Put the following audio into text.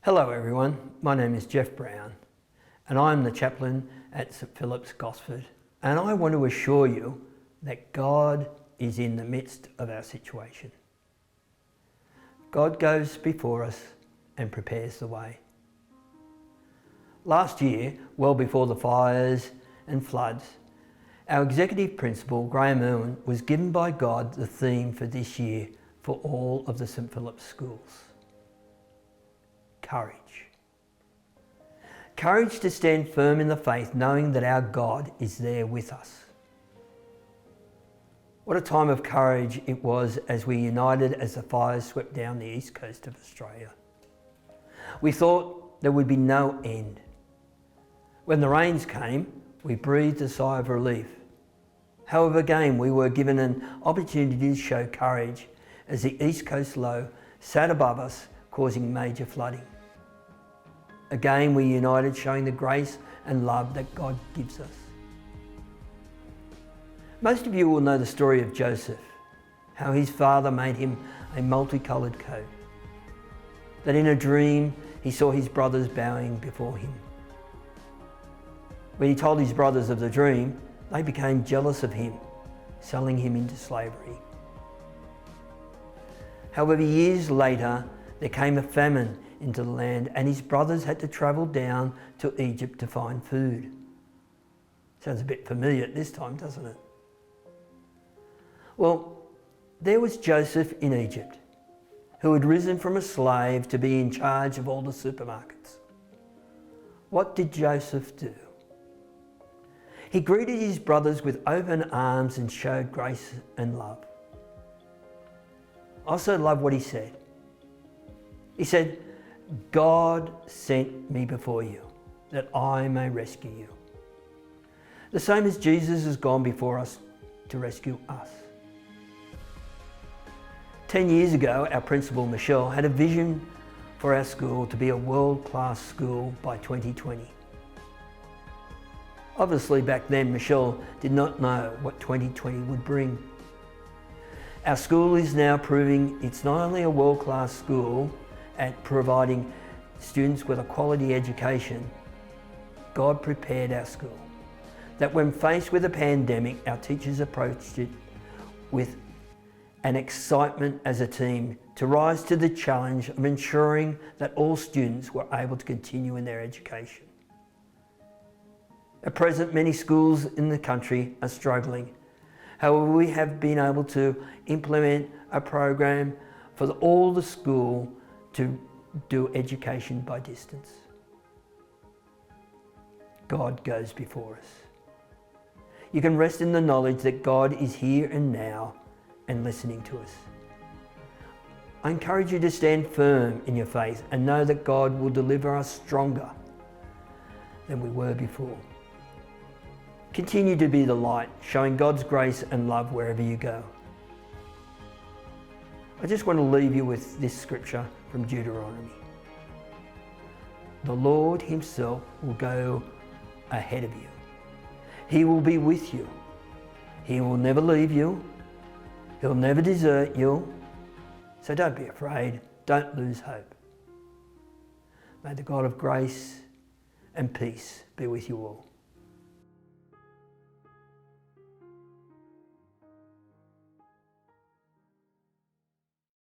Hello everyone, my name is Geoff Brown and I'm the chaplain at St Philip's, Gosford, and I want to assure you that God is in the midst of our situation. God goes before us and prepares the way. Last year, well before the fires and floods, our executive principal, Graham Irwin, was given by God the theme for this year for all of the St Philip's schools. Courage. Courage to stand firm in the faith, knowing that our God is there with us. What a time of courage it was as we united as the fires swept down the east coast of Australia. We thought there would be no end. When the rains came, we breathed a sigh of relief. However, again, we were given an opportunity to show courage as the east coast low sat above us, causing major flooding. Again, we united, showing the grace and love that God gives us. Most of you will know the story of Joseph, how his father made him a multicoloured coat, that in a dream he saw his brothers bowing before him. When he told his brothers of the dream, they became jealous of him, selling him into slavery. However, years later, there came a famine into the land and his brothers had to travel down to Egypt to find food. Sounds a bit familiar at this time, doesn't it? Well, there was Joseph in Egypt, who had risen from a slave to be in charge of all the supermarkets. What did Joseph do? He greeted his brothers with open arms and showed grace and love. I also love what he said. He said, "God sent me before you, that I may rescue you." The same as Jesus has gone before us to rescue us. 10 years ago, our principal, Michelle, had a vision for our school to be a world-class school by 2020. Obviously, back then, Michelle did not know what 2020 would bring. Our school is now proving it's not only a world-class school at providing students with a quality education. God prepared our school, that when faced with a pandemic, our teachers approached it with an excitement as a team to rise to the challenge of ensuring that all students were able to continue in their education. At present, many schools in the country are struggling. However, we have been able to implement a program for all the school to do education by distance. God goes before us. You can rest in the knowledge that God is here and now and listening to us. I encourage you to stand firm in your faith and know that God will deliver us stronger than we were before. Continue to be the light, showing God's grace and love wherever you go. I just want to leave you with this scripture from Deuteronomy. The Lord himself will go ahead of you. He will be with you. He will never leave you. He'll never desert you. So don't be afraid. Don't lose hope. May the God of grace and peace be with you all.